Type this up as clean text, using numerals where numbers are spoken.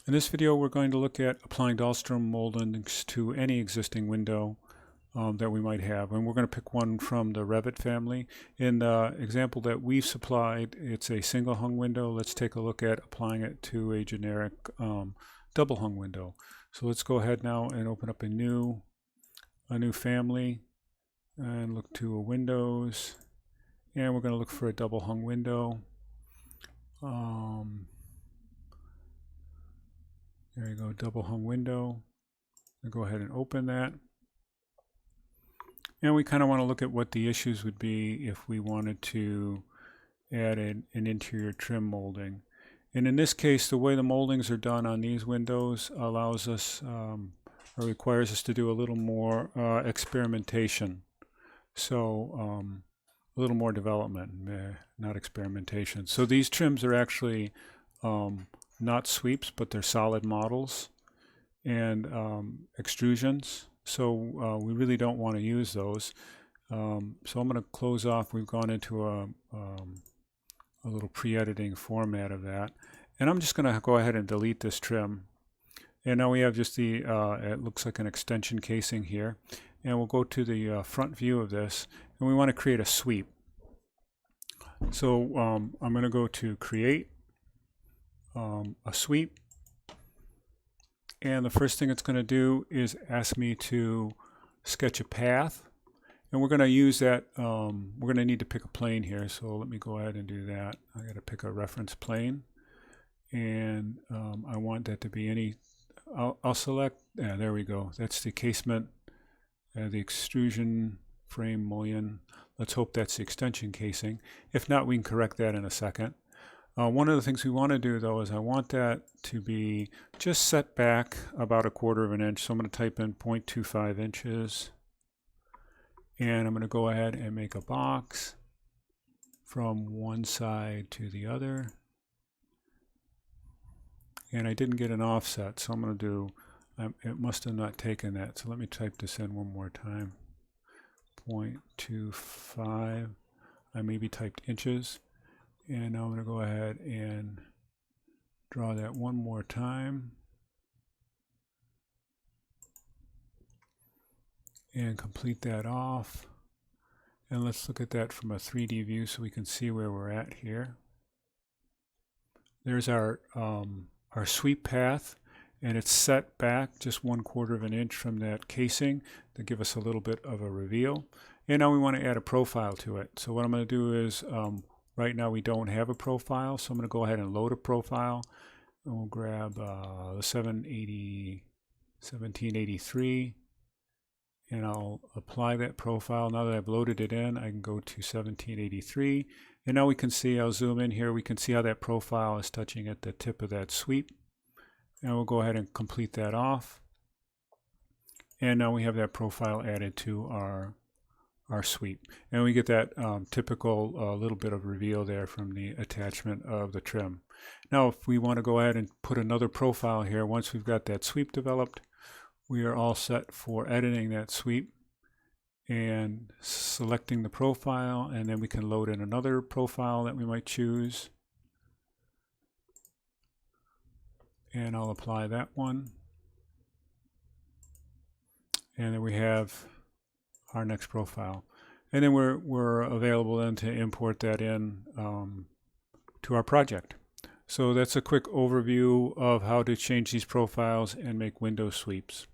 In this video, we're going to look at applying Dahlstrom moldings to any existing window that we might have. And we're going to pick one from the Revit family. In the example that we've supplied, it's a single hung window. Let's take a look at applying it to a generic double hung window. So let's go ahead now and open up a new family and look to a Windows. And we're going to look for a double hung window. There you go, double hung window. I'll go ahead and open that. And we kind of want to look at what the issues would be if we wanted to add an interior trim molding. And in this case, the way the moldings are done on these windows allows us or requires us to do a little more experimentation. So a little more development, not experimentation. So these trims are actually not sweeps, but they're solid models and extrusions. So we really don't want to use those. So I'm going to close off. We've gone into a little pre-editing format of that. And I'm just going to go ahead and delete this trim. And now we have just the, it looks like an extension casing here. And we'll go to the front view of this. And we want to create a sweep. So I'm going to go to Create, a sweep. And the first thing it's going to do is ask me to sketch a path. And we're going to use that, we're going to need to pick a plane here. So let me go ahead and do that. I got to pick a reference plane. And I want that to be any, I'll select, there we go. That's the casement, the extrusion frame mullion. Let's hope that's the extension casing. If not, we can correct that in a second. One of the things we want to do though is I want that to be just set back about 1/4 of an inch. So I'm going to type in 0.25 inches. And I'm going to go ahead and make a box from one side to the other. And I didn't get an offset, so I'm going to do, it must have not taken that. So let me type this in one more time. 0.25, I maybe typed inches. And now I'm going to go ahead and draw that one more time. And complete that off. And let's look at that from a 3D view so we can see where we're at here. There's our sweep path, and it's set back just 1/4 of an inch from that casing to give us a little bit of a reveal. And now we want to add a profile to it. So what I'm going to do is, right now we don't have a profile, so I'm going to go ahead and load a profile. And we'll grab the 1783, and I'll apply that profile. Now that I've loaded it in, I can go to 1783. And now we can see, I'll zoom in here, we can see how that profile is touching at the tip of that sweep. And we'll go ahead and complete that off. And now we have that profile added to our sweep. And we get that typical little bit of reveal there from the attachment of the trim. Now if we want to go ahead and put another profile here, once we've got that sweep developed, we are all set for editing that sweep and selecting the profile, and then we can load in another profile that we might choose. And I'll apply that one. And then we have our next profile. And then we're available then to import that in to our project. So that's a quick overview of how to change these profiles and make window sweeps.